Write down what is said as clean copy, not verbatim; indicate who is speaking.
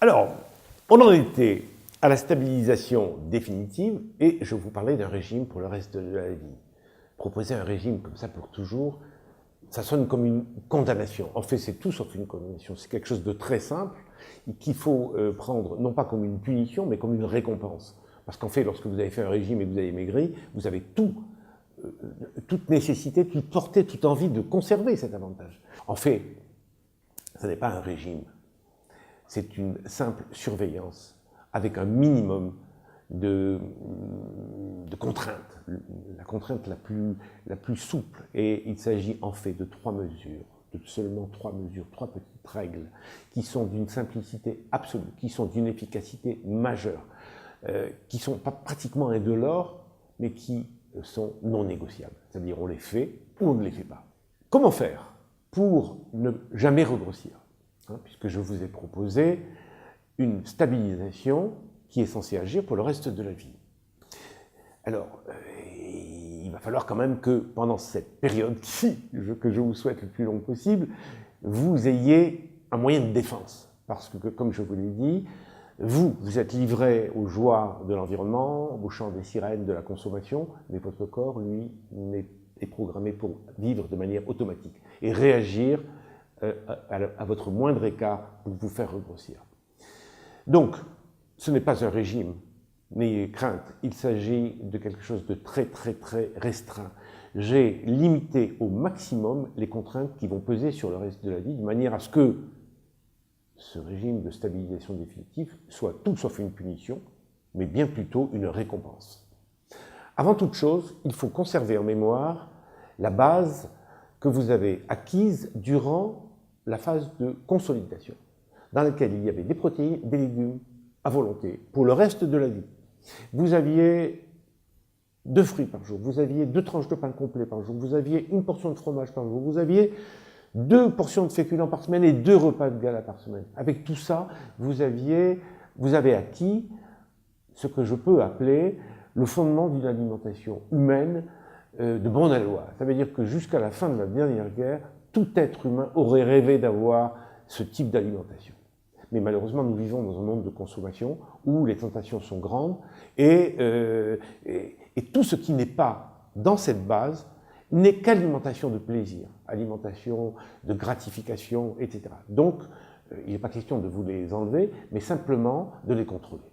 Speaker 1: Alors, on en était à la stabilisation définitive et je vous parlais d'un régime pour le reste de la vie. Proposer un régime comme ça pour toujours, ça sonne comme une condamnation. En fait, c'est tout sauf une condamnation. C'est quelque chose de très simple et qu'il faut prendre non pas comme une punition, mais comme une récompense. Parce qu'en fait, lorsque vous avez fait un régime et que vous avez maigri, vous avez toute nécessité, toute portée, toute envie de conserver cet avantage. En fait, ce n'est pas un régime. C'est une simple surveillance avec un minimum de contraintes, la contrainte la plus souple. Et il s'agit en fait de 3 mesures, de seulement 3 mesures, 3 petites règles qui sont d'une simplicité absolue, qui sont d'une efficacité majeure, qui sont pas pratiquement indolores, mais qui sont non négociables. C'est-à-dire on les fait ou on ne les fait pas. Comment faire pour ne jamais regrossir, puisque je vous ai proposé une stabilisation qui est censée agir pour le reste de la vie. Alors, il va falloir quand même que pendant cette période que je vous souhaite le plus longue possible, vous ayez un moyen de défense. Parce que, comme je vous l'ai dit, vous êtes livré aux joies de l'environnement, au chant des sirènes de la consommation, mais votre corps, lui, est programmé pour vivre de manière automatique et réagir à votre moindre écart pour vous faire regrossir. Donc, ce n'est pas un régime, n'ayez crainte, il s'agit de quelque chose de très restreint. J'ai limité au maximum les contraintes qui vont peser sur le reste de la vie, de manière à ce que ce régime de stabilisation définitive soit tout sauf une punition, mais bien plutôt une récompense. Avant toute chose, il faut conserver en mémoire la base que vous avez acquise durant la phase de consolidation, dans laquelle il y avait des protéines, des légumes, à volonté, pour le reste de la vie. Vous aviez 2 fruits par jour, vous aviez 2 tranches de pain complet par jour, vous aviez 1 portion de fromage par jour, vous aviez 2 portions de féculents par semaine et 2 repas de gala par semaine. Avec tout ça, vous avez acquis ce que je peux appeler le fondement d'une alimentation humaine de bon aloi. Ça veut dire que jusqu'à la fin de la dernière guerre, tout être humain aurait rêvé d'avoir ce type d'alimentation. Mais malheureusement, nous vivons dans un monde de consommation où les tentations sont grandes et tout ce qui n'est pas dans cette base n'est qu'alimentation de plaisir, alimentation de gratification, etc. Donc, il n'est pas question de vous les enlever, mais simplement de les contrôler.